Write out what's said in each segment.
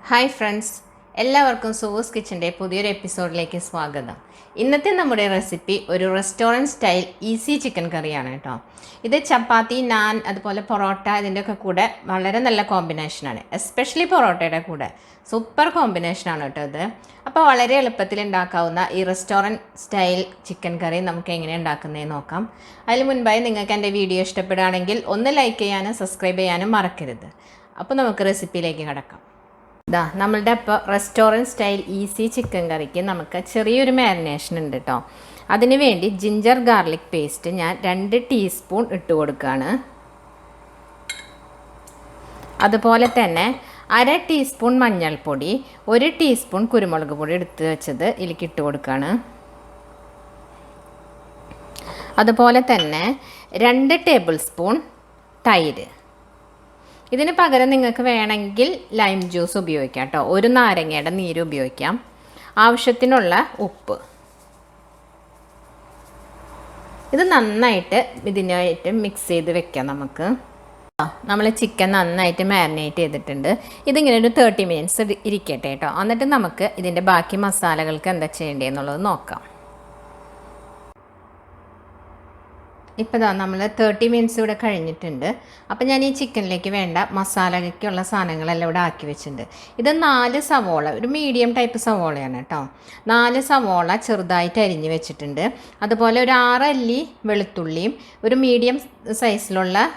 Hi friends, എല്ലാവർക്കും സൂസ് കിച്ചൻ്റെ പുതിയൊരു എപ്പിസോഡിലേക്ക് സ്വാഗതം. ഇന്നത്തെ നമ്മുടെ റെസിപ്പി ഒരു റെസ്റ്റോറൻറ്റ് സ്റ്റൈൽ ഈസി ചിക്കൻ കറിയാണ് കേട്ടോ. ഇത് ചപ്പാത്തി, നാൻ, അതുപോലെ പൊറോട്ട ഇതിൻ്റെയൊക്കെ കൂടെ വളരെ നല്ല കോമ്പിനേഷനാണ്. എസ്പെഷ്യലി പൊറോട്ടയുടെ കൂടെ സൂപ്പർ കോമ്പിനേഷനാണ് കേട്ടോ ഇത്. അപ്പോൾ വളരെ എളുപ്പത്തിൽ ഉണ്ടാക്കാവുന്ന ഈ റെസ്റ്റോറൻറ്റ് സ്റ്റൈൽ ചിക്കൻ കറി നമുക്ക് എങ്ങനെ ഉണ്ടാക്കുന്നതെന്ന് നോക്കാം. അതിന് മുൻപായി നിങ്ങൾക്ക് എൻ്റെ വീഡിയോ ഇഷ്ടപ്പെടുകയാണെങ്കിൽ ഒന്ന് ലൈക്ക് ചെയ്യാനും സബ്സ്ക്രൈബ് ചെയ്യാനും മറക്കരുത്. അപ്പോൾ നമുക്ക് റെസിപ്പിയിലേക്ക് കിടക്കാം. നമ്മളുടെ ഇപ്പോൾ റെസ്റ്റോറൻറ്റ് സ്റ്റൈൽ ഈസി ചിക്കൻ കറിക്ക് നമുക്ക് ചെറിയൊരു മാരിനേഷൻ ഉണ്ട് കേട്ടോ. അതിന് വേണ്ടി ജിഞ്ചർ ഗാർലിക് പേസ്റ്റ് ഞാൻ 2 ടീസ്പൂൺ ഇട്ട് കൊടുക്കുകയാണ്. അതുപോലെ തന്നെ 1/2 ടീസ്പൂൺ മഞ്ഞൾപ്പൊടി, 1 ടീസ്പൂൺ കുരുമുളക് പൊടി എടുത്ത് വെച്ചത് ഇതിലേക്ക് ഇട്ട് കൊടുക്കുകയാണ്. അതുപോലെ തന്നെ 2 ടേബിൾ സ്പൂൺ തൈര്. ഇതിന് പകരം നിങ്ങൾക്ക് വേണമെങ്കിൽ ലൈം ജ്യൂസ് ഉപയോഗിക്കാം കേട്ടോ. 1 നാരങ്ങയുടെ നീര് ഉപയോഗിക്കാം. ആവശ്യത്തിനുള്ള ഉപ്പ്. ഇത് നന്നായിട്ട് ഇതിനായിട്ട് മിക്സ് ചെയ്ത് വെക്കാം നമുക്ക്. നമ്മൾ ചിക്കൻ നന്നായിട്ട് മാരിനേറ്റ് ചെയ്തിട്ടുണ്ട്. ഇതിങ്ങനെ ഒരു 30 മിനിറ്റ്സ് ഇരിക്കട്ടെ കേട്ടോ. എന്നിട്ട് നമുക്ക് ഇതിൻ്റെ ബാക്കി മസാലകൾക്ക് എന്താ ചെയ്യേണ്ടതെന്നുള്ളത് നോക്കാം. ഇപ്പോൾ നമ്മൾ 30 മിനിറ്റ്സ് ഇവിടെ കഴിഞ്ഞിട്ടുണ്ട്. അപ്പോൾ ഞാൻ ഈ ചിക്കനിലേക്ക് വേണ്ട മസാലയ്ക്കുള്ള സാധനങ്ങളെല്ലാം ഇവിടെ ആക്കി വെച്ചിട്ടുണ്ട്. ഇത് 4 സവോള, ഒരു മീഡിയം ടൈപ്പ് സവോളയാണ് കേട്ടോ. 4 സവോള ചെറുതായിട്ട് അരിഞ്ഞ് വെച്ചിട്ടുണ്ട്. അതുപോലെ ഒരു 6 അല്ലി വെളുത്തുള്ളിയും, ഒരു മീഡിയം സൈസിലുള്ള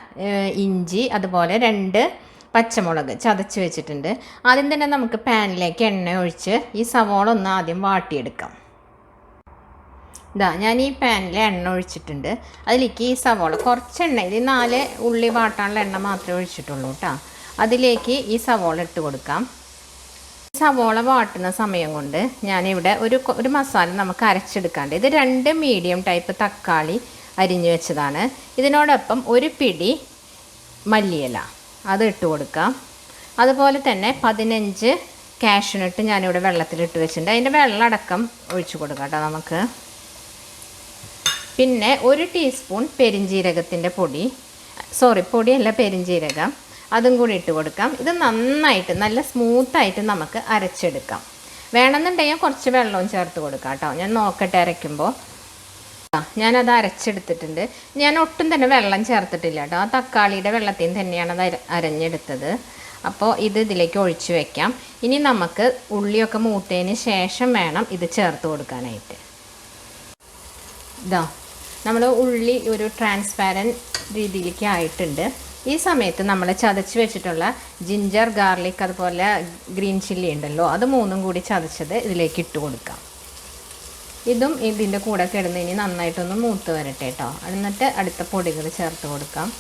ഇഞ്ചി, അതുപോലെ 2 പച്ചമുളക് ചതച്ച് വെച്ചിട്ടുണ്ട്. ആദ്യം തന്നെ നമുക്ക് പാനിലേക്ക് എണ്ണ ഒഴിച്ച് ഈ സവോള ഒന്ന് ആദ്യം വാട്ടിയെടുക്കാം. ഞാൻ ഈ പാനിൽ എണ്ണ ഒഴിച്ചിട്ടുണ്ട്. അതിലേക്ക് ഈ സവോള കുറച്ച് എണ്ണ, ഇത് 4 ഉള്ളി വാട്ടാനുള്ള എണ്ണ മാത്രമേ ഒഴിച്ചിട്ടുള്ളൂ കേട്ടോ. അതിലേക്ക് ഈ സവോള ഇട്ട് കൊടുക്കാം. സവോള വാട്ടുന്ന സമയം കൊണ്ട് ഞാനിവിടെ ഒരു മസാല നമുക്ക് അരച്ചെടുക്കാണ്ട്. ഇത് 2 മീഡിയം ടൈപ്പ് തക്കാളി അരിഞ്ഞു വെച്ചതാണ്. ഇതിനോടൊപ്പം ഒരു പിടി മല്ലിയില അത് ഇട്ട് കൊടുക്കാം. അതുപോലെ തന്നെ 15 കാഷ്യൂനട്ട് ഞാനിവിടെ വെള്ളത്തിലിട്ട് വെച്ചിട്ടുണ്ട്. അതിൻ്റെ വെള്ളം അടക്കം ഒഴിച്ചു കൊടുക്കാം കേട്ടോ നമുക്ക്. പിന്നെ 1 ടീസ്പൂൺ പെരിഞ്ജീരകത്തിൻ്റെ പൊടിയല്ല പെരിഞ്ജീരകം, അതും കൂടി ഇട്ട് കൊടുക്കാം. ഇത് നന്നായിട്ട് നല്ല സ്മൂത്തായിട്ട് നമുക്ക് അരച്ചെടുക്കാം. വേണമെന്നുണ്ടെങ്കിൽ കുറച്ച് വെള്ളവും ചേർത്ത് കൊടുക്കാം കേട്ടോ. ഞാൻ നോക്കട്ടെ അരയ്ക്കുമ്പോൾ. ഞാനത് അരച്ചെടുത്തിട്ടുണ്ട്. ഞാൻ ഒട്ടും തന്നെ വെള്ളം ചേർത്തിട്ടില്ല കേട്ടോ. ആ തക്കാളിയുടെ വെള്ളത്തിൽ നിന്ന് തന്നെയാണ് അത് അരഞ്ഞെടുത്തത്. അപ്പോൾ ഇതിലേക്ക് ഒഴിച്ച് വയ്ക്കാം. ഇനി നമുക്ക് ഉള്ളിയൊക്കെ മൂത്തതിന് ശേഷം വേണം ഇത് ചേർത്ത് കൊടുക്കാനായിട്ട്. നമ്മൾ ഉള്ളി ഒരു ട്രാൻസ്പാരൻറ്റ് രീതിയിലേക്ക് ആയിട്ടുണ്ട്. ഈ സമയത്ത് നമ്മൾ ചതച്ച് വെച്ചിട്ടുള്ള ജിഞ്ചർ ഗാർലിക് അതുപോലെ ഗ്രീൻ ചില്ലി ഉണ്ടല്ലോ, അത് 3 കൂടി ചതച്ചത് ഇതിലേക്ക് ഇട്ട് കൊടുക്കാം. ഇതും ഇതിൻ്റെ കൂടെ കിടന്ന് ഇനി നന്നായിട്ടൊന്ന് മൂത്ത് വരട്ടെ കേട്ടോ. എന്നിട്ട് അടുത്ത പൊടികൾ ചേർത്ത് കൊടുക്കാം.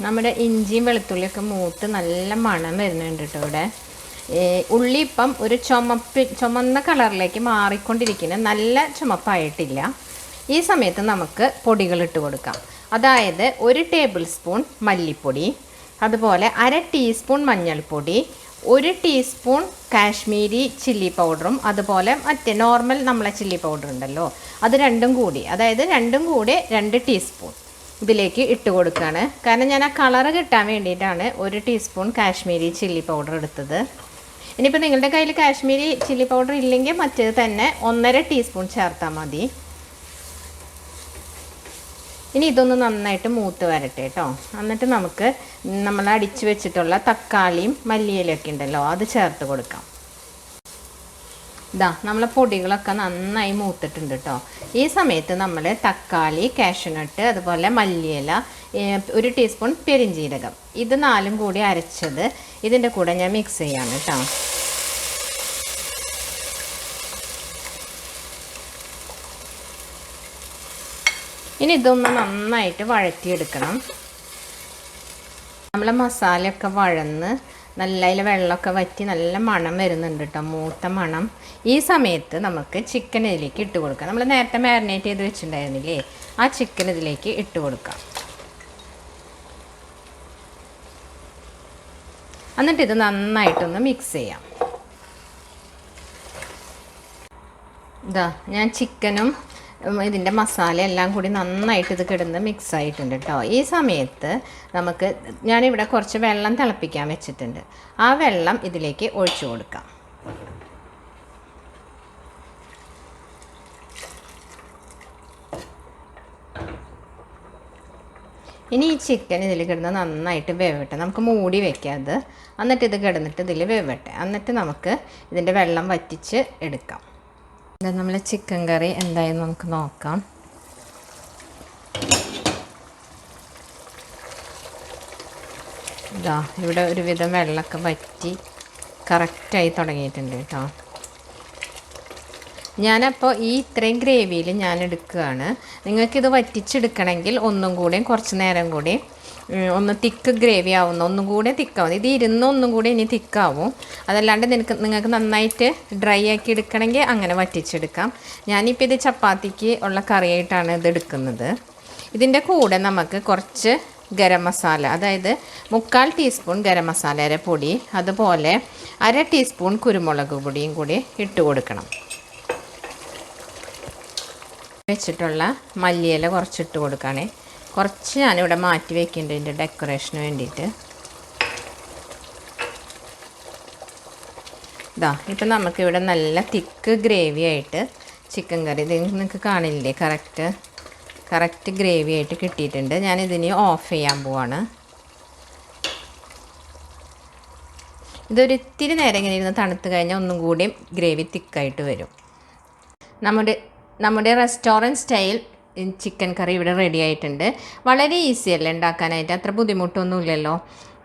നമ്മുടെ ഇഞ്ചിയും വെളുത്തുള്ളിയൊക്കെ മൂത്ത് നല്ല മണം വരുന്നുണ്ട് കേട്ടോ ഇവിടെ. ഉള്ളി ഇപ്പം ഒരു ചുമന്ന കളറിലേക്ക് മാറിക്കൊണ്ടിരിക്കുന്ന, നല്ല ചുമപ്പായിട്ടില്ല. ഈ സമയത്ത് നമുക്ക് പൊടികൾ ഇട്ട് കൊടുക്കാം. അതായത് 1 ടേബിൾ സ്പൂൺ മല്ലിപ്പൊടി, അതുപോലെ 1/2 ടീസ്പൂൺ മഞ്ഞൾപ്പൊടി, 1 ടീസ്പൂൺ കാശ്മീരി ചില്ലി പൗഡറും, അതുപോലെ മറ്റേ നോർമൽ നമ്മളെ ചില്ലി പൗഡർ ഉണ്ടല്ലോ അത് രണ്ടും കൂടി 2 ടീസ്പൂൺ ഇതിലേക്ക് ഇട്ട് കൊടുക്കുകയാണ്. കാരണം ഞാൻ ആ കളറ് കിട്ടാൻ വേണ്ടിയിട്ടാണ് 1 ടീസ്പൂൺ കാശ്മീരി ചില്ലി പൗഡർ എടുത്തത്. ഇനിയിപ്പോൾ നിങ്ങളുടെ കയ്യിൽ കാശ്മീരി ചില്ലി പൗഡർ ഇല്ലെങ്കിൽ മറ്റേത് തന്നെ 1.5 ടീസ്പൂൺ ചേർത്താൽ മതി. ഇനി ഇതൊന്ന് നന്നായിട്ട് മൂത്ത് വരട്ടെ കേട്ടോ. എന്നിട്ട് നമുക്ക് നമ്മൾ അടിച്ചു വെച്ചിട്ടുള്ള തക്കാളിയും മല്ലിയിലൊക്കെ ഉണ്ടല്ലോ അത് ചേർത്ത് കൊടുക്കാം. നമ്മളെ പൊടികളൊക്കെ നന്നായി മൂത്തിട്ടുണ്ട് കേട്ടോ. ഈ സമയത്ത് നമ്മൾ തക്കാളി, കാഷ്യൂനട്ട്, അതുപോലെ മല്ലിയില, 1 ടീസ്പൂൺ പെരിഞ്ജീരകം, ഇത് 4 കൂടി അരച്ചത് ഇതിൻ്റെ കൂടെ ഞാൻ മിക്സ് ചെയ്യാണ് കേട്ടോ. ഇനി ഇതൊന്ന് നന്നായിട്ട് വഴറ്റിയെടുക്കണം. നമ്മളെ മസാലയൊക്കെ വഴന്ന് നല്ല അതിൽ വെള്ളമൊക്കെ വറ്റി നല്ല മണം വരുന്നുണ്ട് കേട്ടോ, മൂത്ത മണം. ഈ സമയത്ത് നമുക്ക് ചിക്കൻ ഇതിലേക്ക് ഇട്ട് കൊടുക്കാം. നമ്മൾ നേരത്തെ മാരിനേറ്റ് ചെയ്ത് വെച്ചിട്ടുണ്ടായിരുന്നില്ലേ, ആ ചിക്കൻ ഇതിലേക്ക് ഇട്ട് കൊടുക്കാം. എന്നിട്ട് ഇത് നന്നായിട്ടൊന്ന് മിക്സ് ചെയ്യാം. ഞാൻ ചിക്കനും ഇതിൻ്റെ മസാല എല്ലാം കൂടി നന്നായിട്ട് ഇത് കിടന്ന് മിക്സ് ആയിട്ടുണ്ട് കേട്ടോ. ഈ സമയത്ത് നമുക്ക് ഞാനിവിടെ കുറച്ച് വെള്ളം തിളപ്പിക്കാൻ വെച്ചിട്ടുണ്ട്. ആ വെള്ളം ഇതിലേക്ക് ഒഴിച്ചു കൊടുക്കാം. ഇനി ഈ ചിക്കൻ ഇതിൽ കിടന്ന് നന്നായിട്ട് വേവട്ടെ. നമുക്ക് മൂടി വെക്കാതെ എന്നിട്ട് ഇത് കിടന്നിട്ട് ഇതിൽ വേവട്ടെ. എന്നിട്ട് നമുക്ക് ഇതിൻ്റെ വെള്ളം വറ്റിച്ച് എടുക്കാം. നമ്മൾ ചിക്കൻ കറി എന്തായാലും നമുക്ക് നോക്കാം. ഇതാ ഇവിടെ ഒരുവിധം വെള്ളമൊക്കെ വറ്റി കറക്റ്റായി തുടങ്ങിയിട്ടുണ്ട് കേട്ടോ. ഞാനപ്പോൾ ഈ ഇത്രയും ഗ്രേവിയിൽ ഞാൻ എടുക്കുകയാണ്. നിങ്ങൾക്കിത് വറ്റിച്ചെടുക്കണമെങ്കിൽ ഒന്നും കൂടി കുറച്ച് നേരം കൂടി ഒന്ന് തിക്ക് ഗ്രേവി ആവുന്ന ഒന്നും കൂടി തിക്കാവും. ഇത് ഒന്നും കൂടി ഇനി തിക്കാവും. അതല്ലാണ്ട് നിങ്ങൾക്ക് നന്നായിട്ട് ഡ്രൈ ആക്കി എടുക്കണമെങ്കിൽ അങ്ങനെ വറ്റിച്ചെടുക്കാം. ഞാനിപ്പോൾ ഇത് ചപ്പാത്തിക്ക് ഉള്ള കറിയായിട്ടാണ് ഇത് എടുക്കുന്നത്. ഇതിൻ്റെ കൂടെ നമുക്ക് കുറച്ച് ഗരം മസാല, അതായത് 1/4 ടീസ്പൂൺ ഗരം മസാലയുടെ പൊടി, അതുപോലെ 1/2 ടീസ്പൂൺ കുരുമുളക് പൊടിയും കൂടി ഇട്ട് കൊടുക്കണം. വെച്ചിട്ടുള്ള മല്ലിയില കുറച്ചിട്ട് കൊടുക്കുകയാണേ. കുറച്ച് ഞാനിവിടെ മാറ്റി വയ്ക്കുന്നുണ്ട് ഇതിൻ്റെ ഡെക്കറേഷന് വേണ്ടിയിട്ട്. ഇതാ ഇപ്പം നമുക്കിവിടെ നല്ല തിക്ക് ഗ്രേവി ആയിട്ട് ചിക്കൻ കറി ഇത് നിങ്ങൾക്ക് കാണില്ലേ, കറക്റ്റ് ഗ്രേവി ആയിട്ട് കിട്ടിയിട്ടുണ്ട്. ഞാനിതിന് ഓഫ് ചെയ്യാൻ പോവാണ്. ഇതൊരിത്തിരി നേരം ഇങ്ങനെ ഇരുന്ന് തണുത്ത് കഴിഞ്ഞാൽ ഒന്നും കൂടി ഗ്രേവി തിക്കായിട്ട് വരും. നമ്മുടെ റെസ്റ്റോറൻറ്റ് സ്റ്റൈൽ ചിക്കൻ കറി ഇവിടെ റെഡി ആയിട്ടുണ്ട്. വളരെ ഈസിയല്ലേ ഉണ്ടാക്കാനായിട്ട്, അത്ര ബുദ്ധിമുട്ടൊന്നുമില്ലല്ലോ.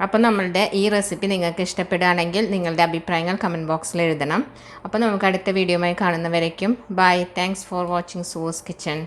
അപ്പോൾ നമ്മളുടെ ഈ റെസിപ്പി നിങ്ങൾക്ക് ഇഷ്ടപ്പെടുകയാണെങ്കിൽ നിങ്ങളുടെ അഭിപ്രായങ്ങൾ കമൻറ്റ് ബോക്സിൽ എഴുതണം. അപ്പോൾ നമുക്ക് അടുത്ത വീഡിയോയുമായി കാണുന്നവരേക്കും bye. Thanks for watching Sue's kitchen.